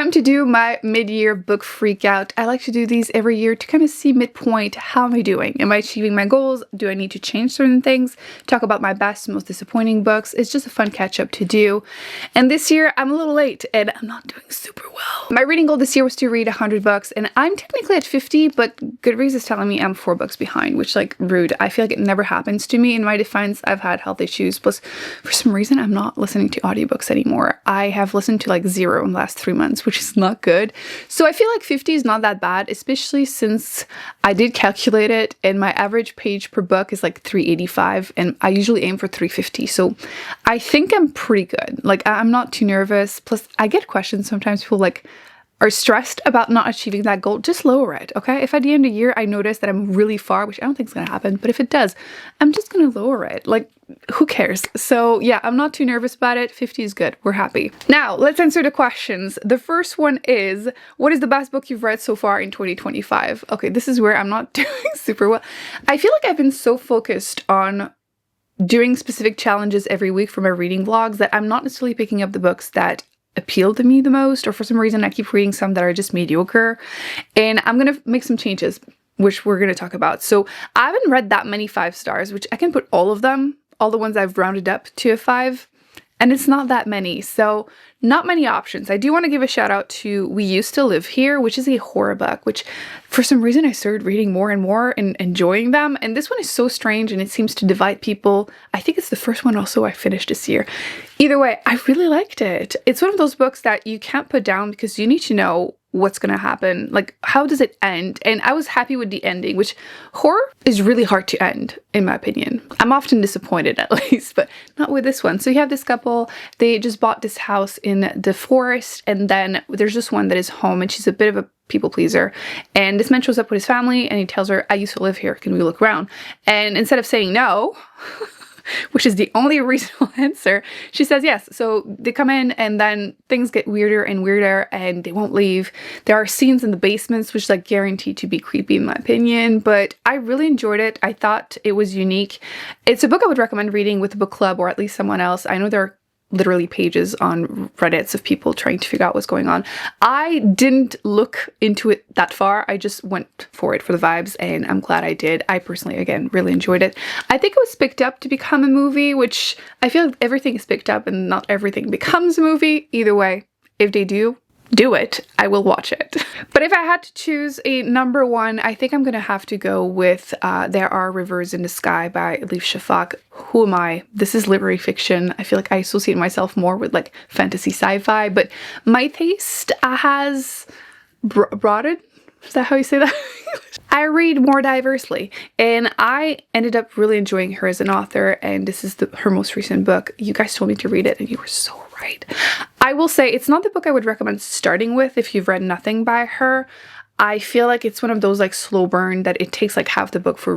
Time to do my mid-year book freakout. I like to do these every year to kind of see midpoint. How am I doing? Am I achieving my goals? Do I need to change certain things? Talk about my best, most disappointing books. It's just a fun catch-up to do. And this year, I'm a little late and I'm not doing super well. My reading goal this year was to read 100 books, and I'm technically at 50, but Goodreads is telling me I'm 4 books behind, which, like, rude. I feel like it never happens to me. In my defense, I've had health issues. Plus, for some reason, I'm not listening to audiobooks anymore. I have listened to like 0 in the last 3 months, which is not good. So I feel like 50 is not that bad, especially since I did calculate it and my average page per book is like 385 and I usually aim for 350. So I think I'm pretty good. Like, I'm not too nervous. Plus, I get questions sometimes. People like are stressed about not achieving that goal. Just lower it, okay? If at the end of the year I notice that I'm really far, which I don't think is gonna happen, but if it does, I'm just gonna lower it. Like, who cares? So yeah, I'm not too nervous about it. 50 is good. We're happy. Now, let's answer the questions. The first one is, what is the best book you've read so far in 2025? Okay, this is where I'm not doing super well. I feel like I've been so focused on doing specific challenges every week for my reading vlogs that I'm not necessarily picking up the books that appeal to me the most, or for some reason I keep reading some that are just mediocre, and I'm gonna make some changes, which we're gonna talk about. So I haven't read that many 5 stars, which I can put all of them, all the ones I've rounded up to a 5, and it's not that many, so not many options. I do want to give a shout out to We Used to Live Here, which is a horror book, which for some reason I started reading more and more and enjoying them. And this one is so strange and it seems to divide people. I think it's the first one also I finished this year. Either way, I really liked it. It's one of those books that you can't put down because you need to know what's gonna happen. Like, how does it end? And I was happy with the ending, which horror is really hard to end, in my opinion. I'm often disappointed at least, but not with this one. So you have this couple, they just bought this house in the forest, and then there's just one that is home, and she's a bit of a people pleaser. And this man shows up with his family and he tells her, I used to live here, can we look around? And instead of saying no, which is the only reasonable answer, she says yes. So they come in and then things get weirder and weirder and they won't leave. There are scenes in the basements which like guaranteed to be creepy in my opinion, but I really enjoyed it. I thought it was unique. It's a book I would recommend reading with a book club or at least someone else. I know there are literally pages on Reddits of people trying to figure out what's going on. I didn't look into it that far. I just went for it for the vibes, and I'm glad I did. I personally, again, really enjoyed it. I think it was picked up to become a movie, which I feel like everything is picked up and not everything becomes a movie. Either way, if they do it, I will watch it. But if I had to choose a number 1, I think I'm gonna have to go with There Are Rivers in the Sky by Elif Shafak. Who am I? This is literary fiction. I feel like I associate myself more with like fantasy sci-fi, but my taste has broadened. Is that how you say that? I read more diversely, and I ended up really enjoying her as an author, and this is her most recent book. You guys told me to read it, and you were so right. I will say it's not the book I would recommend starting with if you've read nothing by her. I feel like it's one of those like slow burn that it takes like half the book for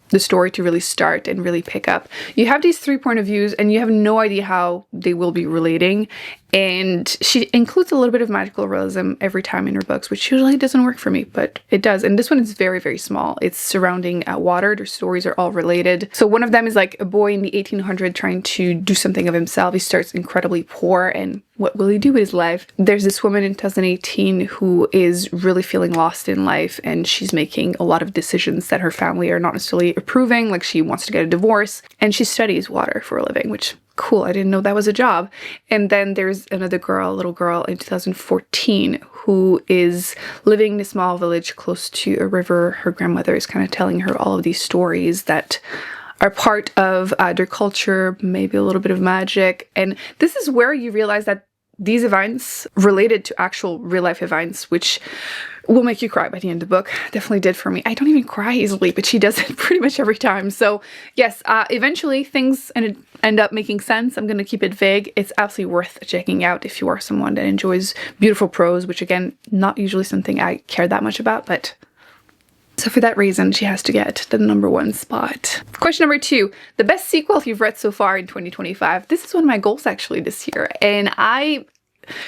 the story to really start and really pick up. You have these 3 point of views and you have no idea how they will be relating. And she includes a little bit of magical realism every time in her books, which usually doesn't work for me, but it does. And this one is very, very small. It's surrounding water. Their stories are all related. So one of them is like a boy in the 1800s trying to do something of himself. He starts incredibly poor, and what will he do with his life? There's this woman in 2018 who is really feeling lost in life, and she's making a lot of decisions that her family are not necessarily approving. Like, she wants to get a divorce, and she studies water for a living, which cool, I didn't know that was a job. And then there's another girl, little girl in 2014 who is living in a small village close to a river. Her grandmother is kind of telling her all of these stories that are part of their culture, maybe a little bit of magic. And this is where you realize that these events related to actual real life events, which will make you cry by the end of the book. Definitely did for me. I don't even cry easily, but she does it pretty much every time. So yes, eventually things end up making sense. I'm going to keep it vague. It's absolutely worth checking out if you are someone that enjoys beautiful prose, which again, not usually something I care that much about, but so for that reason, she has to get the number 1 spot. Question number 2, the best sequel you've read so far in 2025. This is one of my goals actually this year, and I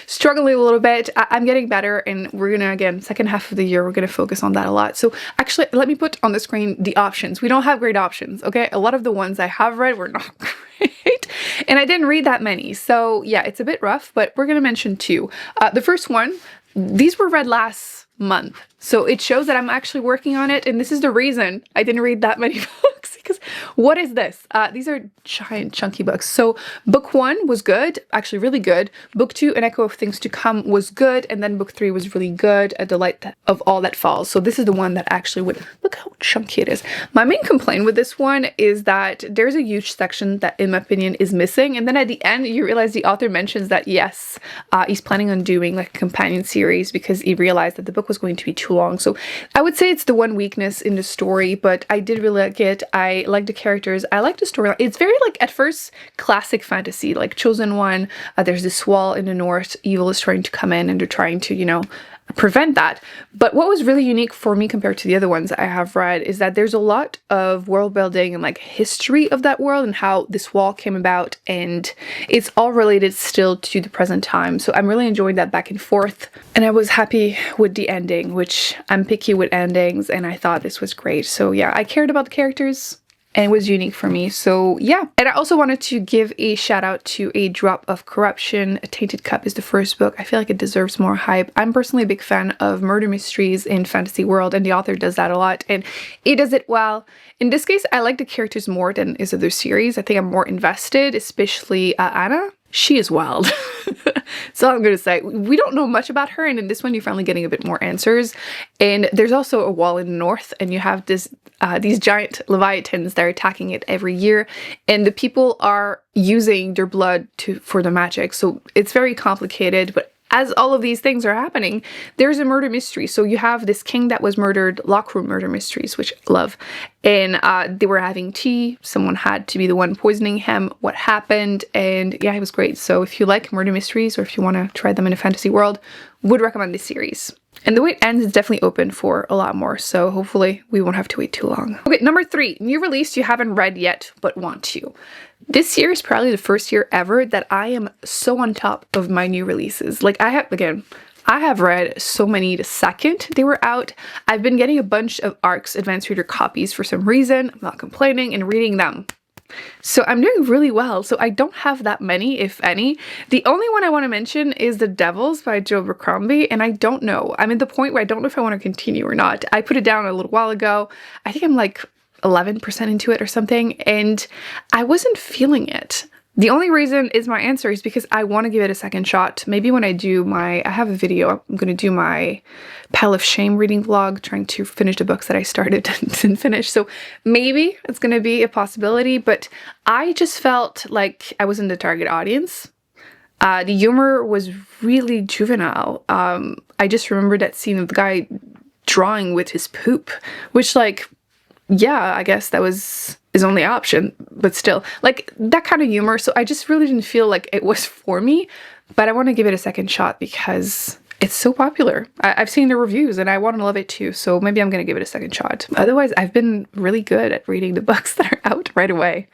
struggling a little bit. I'm getting better, and we're gonna, again, second half of the year, we're gonna focus on that a lot. So actually, let me put on the screen the options. We don't have great options, okay? A lot of the ones I have read were not great. And I didn't read that many. So yeah, it's a bit rough, but we're going to mention two. The first one, these were read last month. So it shows that I'm actually working on it. And this is the reason I didn't read that many books, because what is this? These are giant chunky books. So book 1 was good, actually really good. Book 2, An Echo of Things to Come, was good. And then book 3 was really good, A Delight of All That Falls. So this is the one that actually would, look how chunky it is. My main complaint with this one is that there's a huge section that, in my opinion, is missing. And then at the end, you realize the author mentions that, yes, he's planning on doing like a companion series because he realized that the book was going to be too long. So I would say it's the one weakness in the story, but I did really like it. I like the characters. I like the story. It's very like, at first, classic fantasy, like Chosen One. There's this wall in the north. Evil is trying to come in and they're trying to, you know, prevent that. But what was really unique for me compared to the other ones I have read is that there's a lot of world building and like history of that world and how this wall came about, and it's all related still to the present time. So I'm really enjoying that back and forth, and I was happy with the ending, which I'm picky with endings, and I thought this was great. So yeah, I cared about the characters and it was unique for me. So yeah. And I also wanted to give a shout out to A Drop of Corruption. A Tainted Cup is the first book. I feel like it deserves more hype. I'm personally a big fan of murder mysteries in fantasy world, and the author does that a lot, and he does it well. In this case, I like the characters more than is other series. I think I'm more invested, especially Anna. She is wild. That's all I'm going to say. We don't know much about her, and in this one you're finally getting a bit more answers. And there's also a wall in the north, and you have this these giant leviathans that are attacking it every year, and the people are using their blood for the magic. So it's very complicated, but as all of these things are happening, there's a murder mystery. So you have this king that was murdered, lockroom murder mysteries, which I love. And they were having tea. Someone had to be the one poisoning him. What happened? And yeah, it was great. So if you like murder mysteries, or if you want to try them in a fantasy world, would recommend this series. And the way it ends is definitely open for a lot more, so hopefully we won't have to wait too long. Okay, number 3, new release you haven't read yet but want to. This year is probably the first year ever that I am so on top of my new releases. Like I have read so many the second they were out. I've been getting a bunch of ARC's advanced reader copies for some reason. I'm not complaining, and reading them. So I'm doing really well. So I don't have that many, if any. The only one I want to mention is The Devils by Joe Abercrombie, and I don't know. I'm at the point where I don't know if I want to continue or not. I put it down a little while ago. I think I'm like 11% into it or something, and I wasn't feeling it. The only reason is my answer is because I want to give it a second shot. Maybe when I do I have a video, I'm going to do my Pile of Shame reading vlog, trying to finish the books that I started and didn't finish. So maybe it's going to be a possibility, but I just felt like I wasn't the target audience. The humor was really juvenile. I just remember that scene of the guy drawing with his poop, which like, yeah, I guess that was his only option, but still, like that kind of humor. So I just really didn't feel like it was for me, but I want to give it a second shot because it's so popular. I've seen the reviews and I want to love it too, so maybe I'm going to give it a second shot. Otherwise, I've been really good at reading the books that are out right away.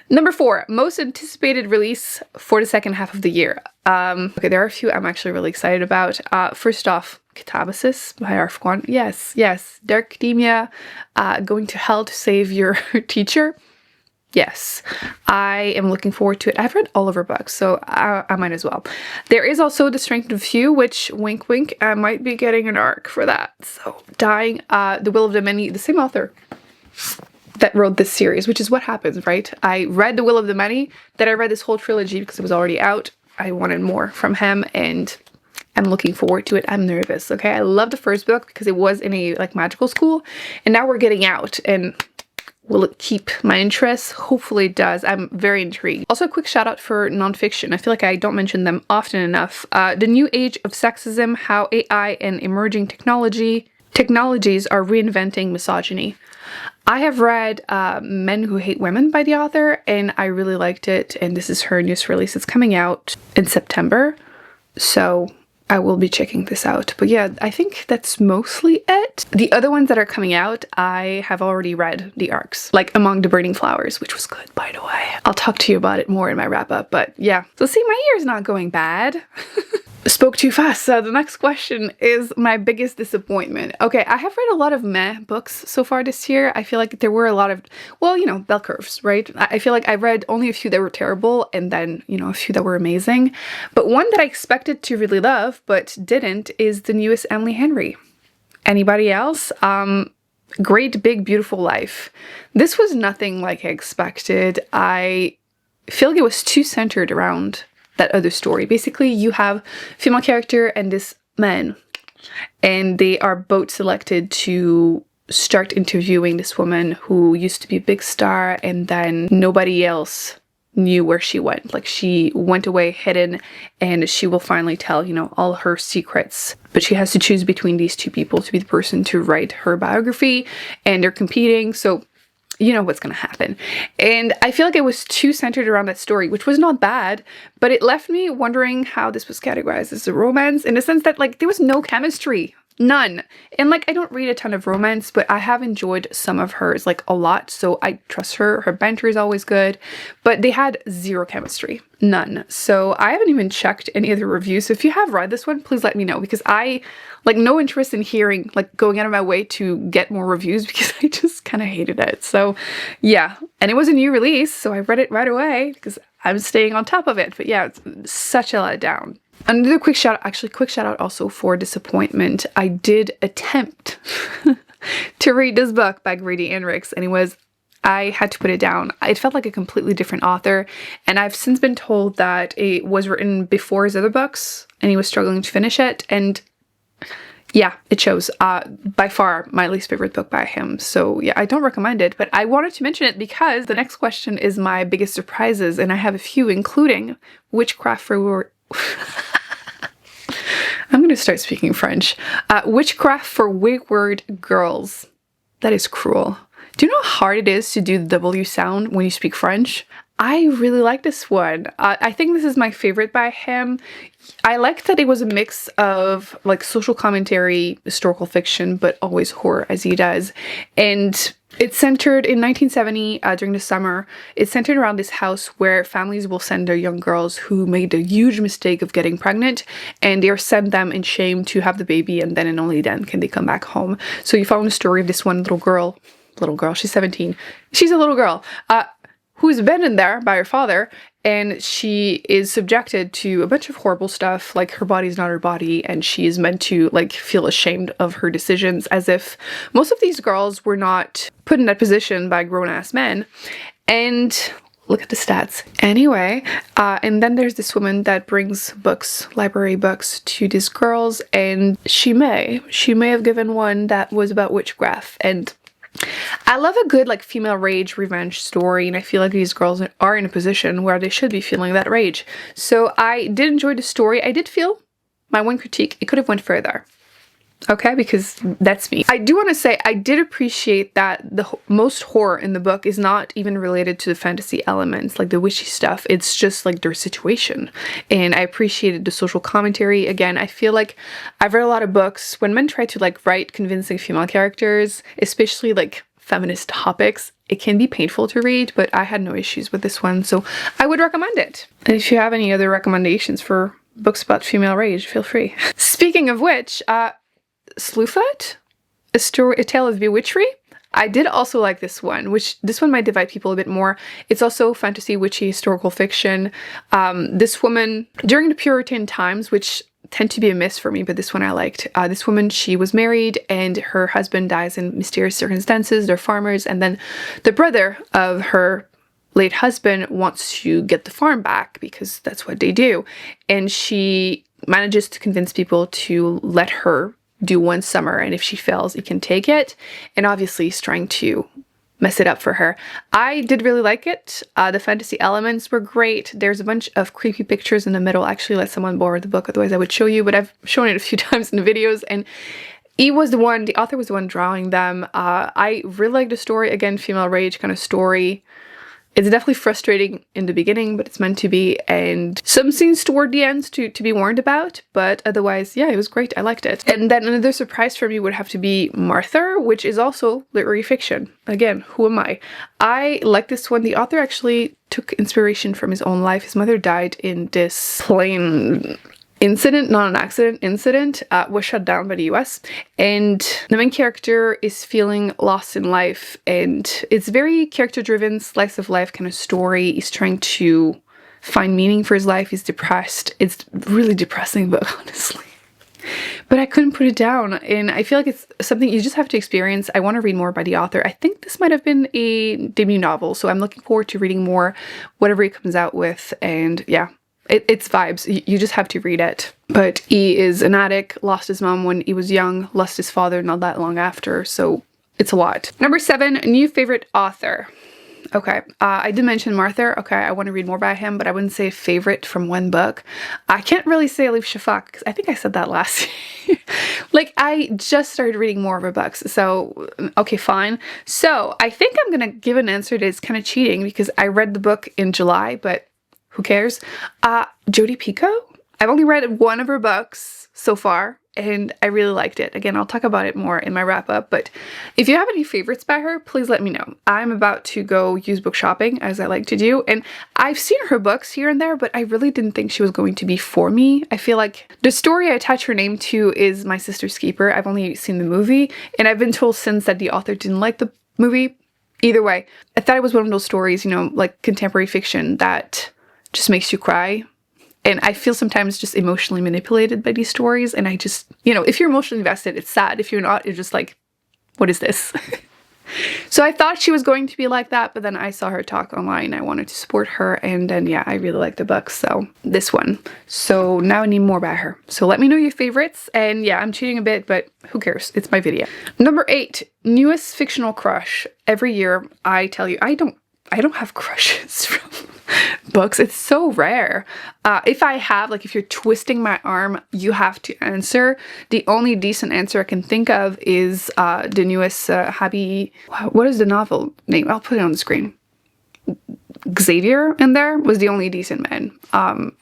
Number 4, most anticipated release for the second half of the year. Okay, there are a few I'm actually really excited about. First off, Catabasis by Arfquan. Yes. Dark Academia, going to hell to save your teacher. Yes, I am looking forward to it. I've read all of her books, so I might as well. There is also The Strength of Few, which, wink wink, I might be getting an arc for that. So, Dying, The Will of the Many, the same author that wrote this series, which is what happens, right? I read The Will of the Many, then I read this whole trilogy because it was already out. I wanted more from him, and I'm looking forward to it. I'm nervous, okay? I love the first book because it was in a like magical school, and now we're getting out, and will it keep my interest? Hopefully it does. I'm very intrigued. Also, a quick shout out for nonfiction. I feel like I don't mention them often enough. The New Age of Sexism, How AI and Emerging Technologies Are Reinventing Misogyny. I have read Men Who Hate Women by the author, and I really liked it, and this is her newest release. It's coming out in September, so I will be checking this out. But yeah, I think that's mostly it. The other ones that are coming out, I have already read the arcs, like Among the Burning Flowers, which was good, by the way. I'll talk to you about it more in my wrap up, but yeah. So see, my year's not going bad. Spoke too fast. So the next question is my biggest disappointment. Okay, I have read a lot of meh books so far this year. I feel like there were a lot of, well, you know, bell curves, right? I feel like I read only a few that were terrible and then, you know, a few that were amazing. But one that I expected to really love but didn't is the newest Emily Henry. Anybody else? Great Big Beautiful Life. This was nothing like I expected. I feel like it was too centered around that other story. Basically, you have a female character and this man, and they are both selected to start interviewing this woman who used to be a big star, and then nobody else knew where she went. Like, she went away hidden, and she will finally tell, you know, all her secrets. But she has to choose between these two people to be the person to write her biography, and they're competing, so you know what's gonna happen. And I feel like it was too centered around that story, which was not bad, but it left me wondering how this was categorized as a romance, in the sense that, like, there was no chemistry. None. And, like, I don't read a ton of romance, but I have enjoyed some of hers, like, a lot, so I trust her. Her banter is always good, but they had zero chemistry. None. So I haven't even checked any of the reviews, so if you have read this one, please let me know, because I, like, no interest in hearing, like, going out of my way to get more reviews, because I just kind of hated it. So, yeah. And it was a new release, so I read it right away, because I'm staying on top of it. But yeah, it's such a letdown. Another quick shout out also for disappointment. I did attempt to read this book by Grady Enricks, and I had to put it down. It felt like a completely different author, and I've since been told that it was written before his other books, and he was struggling to finish it, and yeah, it shows. By far my least favorite book by him. So yeah, I don't recommend it, but I wanted to mention it because the next question is my biggest surprises, and I have a few, including Witchcraft for I'm going to start speaking French. Witchcraft for Wayward Girls. That is cruel. Do you know how hard it is to do the W sound when you speak French? I really like this one. I think this is my favorite by him. I like that it was a mix of, like, social commentary, historical fiction, but always horror, as he does. And it's centered in 1970, during the summer. It's centered around this house where families will send their young girls who made the huge mistake of getting pregnant, and they are sent them in shame to have the baby, and then and only then can they come back home. So you follow the story of this one little girl, she's 17. She's a little girl, who's abandoned there by her father, and she is subjected to a bunch of horrible stuff, like her body's not her body, and she is meant to, like, feel ashamed of her decisions, as if most of these girls were not put in that position by grown-ass men. And look at the stats. Anyway, and then there's this woman that brings books, library books, to these girls, and she may have given one that was about witchcraft, and I love a good, like, female rage revenge story, and I feel like these girls are in a position where they should be feeling that rage. So I did enjoy the story. I did feel, my one critique, it could have went further. Okay, because that's me. I do want to say I did appreciate that the most horror in the book is not even related to the fantasy elements, like the witchy stuff. It's just, like, their situation. And I appreciated the social commentary. Again, I feel like I've read a lot of books when men try to, like, write convincing female characters, especially, like, feminist topics. It can be painful to read, but I had no issues with this one, so I would recommend it. And if you have any other recommendations for books about female rage, feel free. Speaking of which, Slewfoot, a tale of bewitchery. I did also like this one, which this one might divide people a bit more. It's also fantasy, witchy, historical fiction. This woman, during the Puritan times, which tend to be a miss for me, but this one I liked. This woman, she was married and her husband dies in mysterious circumstances. They're farmers, and then the brother of her late husband wants to get the farm back because that's what they do. And she manages to convince people to let her do one summer, and if she fails, he can take it. And obviously he's trying to mess it up for her. I did really like it. The fantasy elements were great. There's a bunch of creepy pictures in the middle. Actually, let someone borrow the book, otherwise I would show you, but I've shown it a few times in the videos, and the author was the one drawing them. I really liked the story. Again, female rage kind of story. It's definitely frustrating in the beginning, but it's meant to be, and some scenes toward the end to be warned about, but otherwise, yeah, it was great. I liked it. And then another surprise for me would have to be Martha, which is also literary fiction. Again, who am I? I like this one. The author actually took inspiration from his own life. His mother died in this plane incident, not an accident, incident, was shut down by the US, and the main character is feeling lost in life, and it's very character driven, slice of life kind of story. He's trying to find meaning for his life. He's depressed. It's a really depressing book, honestly, but I couldn't put it down, and I feel like it's something you just have to experience. I want to read more by the author. I think this might have been a debut novel, so I'm looking forward to reading more, whatever he comes out with, and yeah. It's vibes. You just have to read it. But he is an addict, lost his mom when he was young, lost his father not that long after, so it's a lot. Number 7, new favorite author. Okay, I did mention Martha. Okay, I want to read more by him, but I wouldn't say favorite from one book. I can't really say Elif Shafak, because I think I said that last year. Like, I just started reading more of her books, so okay, fine. So I think I'm gonna give an answer that is kind of cheating, because I read the book in July, but who cares? Jodi Picoult. I've only read one of her books so far, and I really liked it. Again, I'll talk about it more in my wrap up, but if you have any favorites by her, please let me know. I'm about to go use book shopping, as I like to do, and I've seen her books here and there, but I really didn't think she was going to be for me. I feel like the story I attach her name to is My Sister's Keeper. I've only seen the movie, and I've been told since that the author didn't like the movie. Either way, I thought it was one of those stories, you know, like contemporary fiction that just makes you cry. And I feel sometimes just emotionally manipulated by these stories, and I just, you know, if you're emotionally invested, it's sad. If you're not, you're just like, what is this? So I thought she was going to be like that, but then I saw her talk online. I wanted to support her, and then yeah, I really liked the book, so this one. So now I need more by her. So let me know your favorites, and yeah, I'm cheating a bit, but who cares? It's my video. Number 8, newest fictional crush. Every year I tell you, I don't have crushes from books. It's so rare. If I have, like, if you're twisting my arm, you have to answer. The only decent answer I can think of is the newest what is the novel name? I'll put it on the screen. Xavier in there was the only decent man.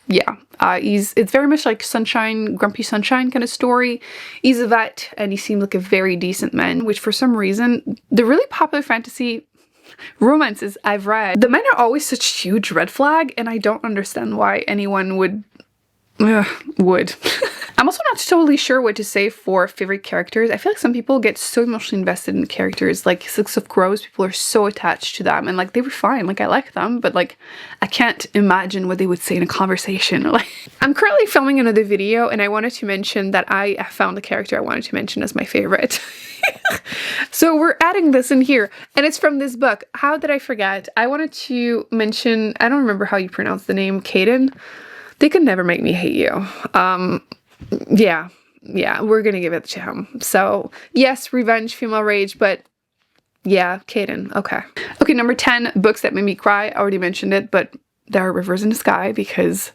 Yeah. It's very much like Sunshine, Grumpy Sunshine kind of story. He's a vet, and he seemed like a very decent man, which for some reason, the really popular fantasy romances I've read, the men are always such huge red flag, and I don't understand why anyone would. I'm also not totally sure what to say for favorite characters. I feel like some people get so emotionally invested in characters, like Six of Crows. People are so attached to them, and like they were fine, like I like them, but like I can't imagine what they would say in a conversation. Like, I'm currently filming another video, and I wanted to mention that I found the character I wanted to mention as my favorite. So we're adding this in here, and it's from this book. How did I forget? I wanted to mention, I don't remember how you pronounce the name, Caden. They could never make me hate you. Yeah, we're gonna give it to him. So yes, revenge, female rage, but yeah, Caden. Okay, number 10, books that made me cry. I already mentioned it, but there are rivers in the sky, because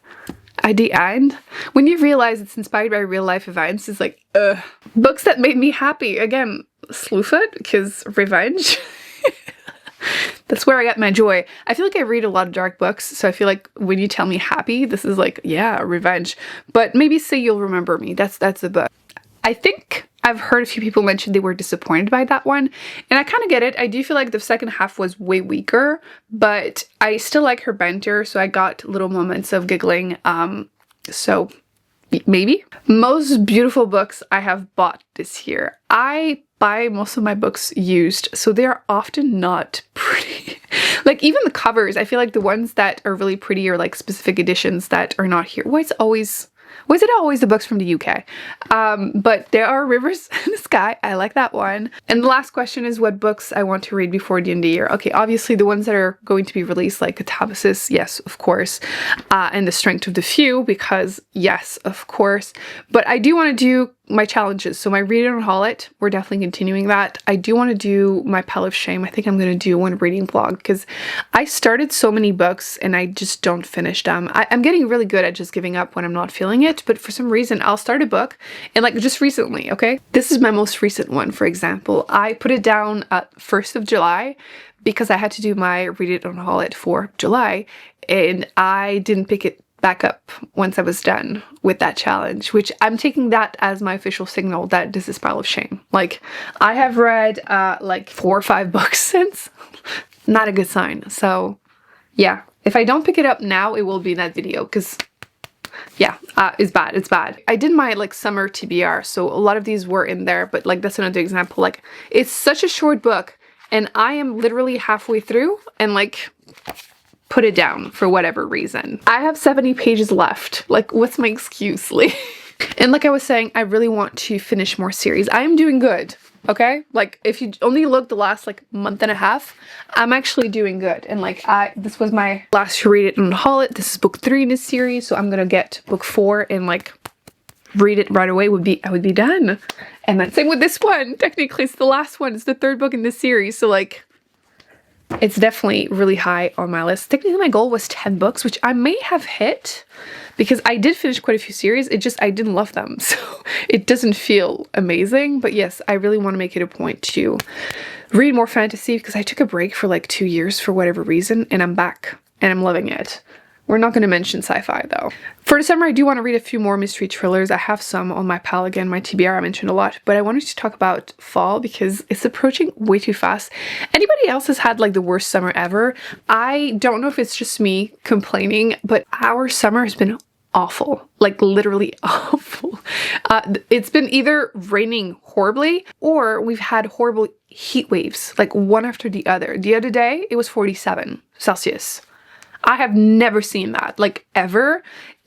at the end, when you realize it's inspired by real life events, it's like, ugh. Books that made me happy. Again, Slewfoot, because revenge. That's where I got my joy. I feel like I read a lot of dark books, so I feel like when you tell me happy, this is like, yeah, revenge. But maybe Say You'll Remember Me. That's the book. I think I've heard a few people mention they were disappointed by that one, and I kind of get it. I do feel like the second half was way weaker, but I still like her banter, so I got little moments of giggling. So maybe. Most beautiful books I have bought this year. I buy most of my books used, so they are often not pretty. Like, even the covers, I feel like the ones that are really pretty are like specific editions that are not here. Why is it always the books from the UK? But there are rivers in the sky. I like that one. And the last question is what books I want to read before the end of the year. Okay, obviously the ones that are going to be released, like Catabasis, yes, of course. And The Strength of the Few, because yes, of course. But I do want to do my challenges. So my Read It and Haul It, we're definitely continuing that. I do want to do my Pile of Shame. I think I'm going to do one reading vlog because I started so many books and I just don't finish them. I'm getting really good at just giving up when I'm not feeling it, but for some reason I'll start a book and like just recently, okay? This is my most recent one, for example. I put it down at 1st of July because I had to do my Read It and Haul It for July, and I didn't pick it back up once I was done with that challenge, which I'm taking that as my official signal that this is Pile of Shame. Like, I have read like 4 or 5 books since. Not a good sign. So yeah, if I don't pick it up now, it will be in that video because yeah, it's bad. It's bad. I did my like summer TBR, so a lot of these were in there, but like that's another example. Like, it's such a short book and I am literally halfway through and like put it down for whatever reason. I have 70 pages left. Like, what's my excuse? And like I was saying, I really want to finish more series. I am doing good, okay? Like, if you only look the last like month and a half, I'm actually doing good. And like, this was my last Read It and Haul It. This is book 3 in this series, so I'm gonna get book 4 and like read it right away. I would be done. And then same with this one. Technically, it's the last one. It's the 3rd book in this series, so like, it's definitely really high on my list. Technically, my goal was 10 books, which I may have hit because I did finish quite a few series. It just, I didn't love them. So it doesn't feel amazing. But yes, I really want to make it a point to read more fantasy because I took a break for like 2 years for whatever reason, and I'm back and I'm loving it. We're not going to mention sci-fi though. For the summer, I do want to read a few more mystery thrillers. I have some on my pile again, my TBR I mentioned a lot, but I wanted to talk about fall because it's approaching way too fast. Anybody else has had like the worst summer ever? I don't know if it's just me complaining, but our summer has been awful, like literally awful. It's been either raining horribly or we've had horrible heat waves, like one after the other. The other day, it was 47 Celsius. I have never seen that, like ever.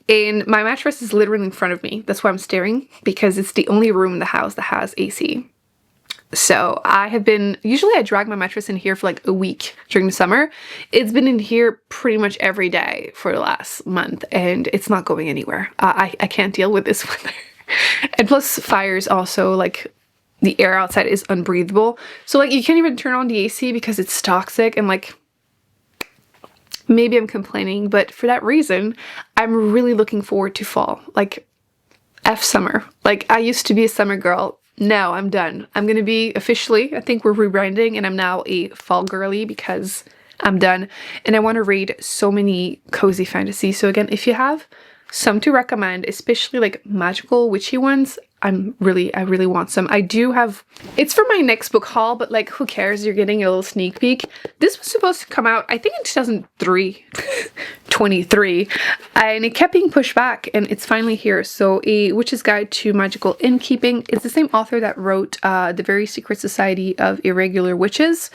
And my mattress is literally in front of me. That's why I'm staring, because it's the only room in the house that has AC. So I have been, usually I drag my mattress in here for like a week during the summer. It's been in here pretty much every day for the last month and it's not going anywhere. I can't deal with this weather. And plus fires also, like the air outside is unbreathable. So like you can't even turn on the AC because it's toxic, and like, maybe I'm complaining, but for that reason, I'm really looking forward to fall. Like, F summer. Like, I used to be a summer girl. No, I'm done. I'm gonna be officially, I think we're rebranding, and I'm now a fall girly because I'm done. And I want to read so many cozy fantasy. So again, if you have some to recommend, especially like magical, witchy ones, I really want some. I do have, it's for my next book haul, but like who cares, you're getting a little sneak peek. This was supposed to come out, I think in 2023, and it kept being pushed back and it's finally here. So A Witch's Guide to Magical Innkeeping. It's the same author that wrote The Very Secret Society of Irregular Witches.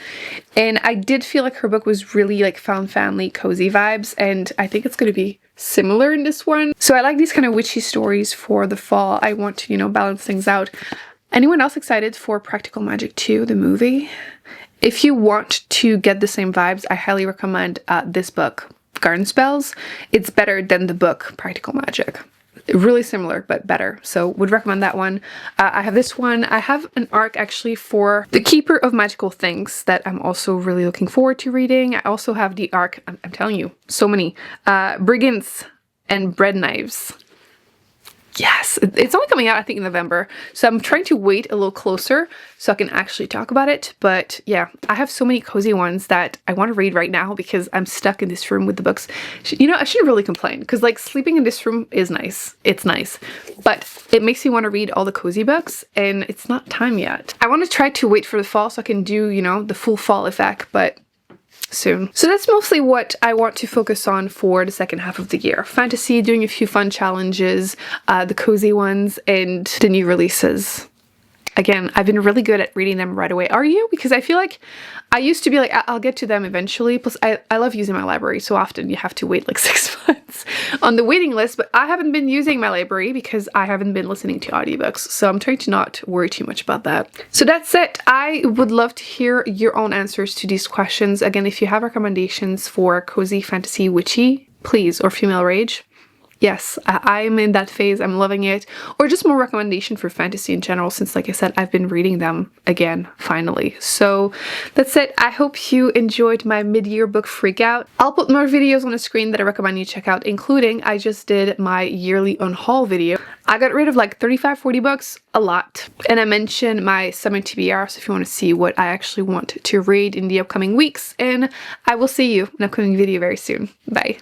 And I did feel like her book was really like found family cozy vibes, and I think it's going to be similar in this one. So I like these kind of witchy stories for the fall. I want to, you know, balance things out. Anyone else excited for Practical Magic 2, the movie? If you want to get the same vibes, I highly recommend this book, Garden Spells. It's better than the book Practical Magic. Really similar, but better. So would recommend that one. I have this one. I have an arc actually for The Keeper of Magical Things that I'm also really looking forward to reading. I also have the arc, I'm telling you, so many. Brigands and Bread Knives. Yes, it's only coming out, I think, in November. So I'm trying to wait a little closer so I can actually talk about it. But yeah, I have so many cozy ones that I want to read right now because I'm stuck in this room with the books. You know, I shouldn't really complain because like sleeping in this room is nice. It's nice. But it makes me want to read all the cozy books and it's not time yet. I want to try to wait for the fall so I can do, you know, the full fall effect, but soon. So that's mostly what I want to focus on for the second half of the year. Fantasy, doing a few fun challenges, the cozy ones, and the new releases. Again, I've been really good at reading them right away. Are you? Because I feel like I used to be like, I'll get to them eventually. Plus, I love using my library so often. You have to wait like 6 months on the waiting list. But I haven't been using my library because I haven't been listening to audiobooks. So I'm trying to not worry too much about that. So that's it. I would love to hear your own answers to these questions. Again, if you have recommendations for cozy, fantasy, witchy, please, or female rage, Yes, I'm in that phase. I'm loving it. Or just more recommendation for fantasy in general, since like I said, I've been reading them again, finally. So that's it. I hope you enjoyed my mid-year book freakout. I'll put more videos on the screen that I recommend you check out, including I just did my yearly unhaul video. I got rid of like 35-40 books, a lot. And I mentioned my summer TBR, so if you want to see what I actually want to read in the upcoming weeks. And I will see you in an upcoming video very soon. Bye.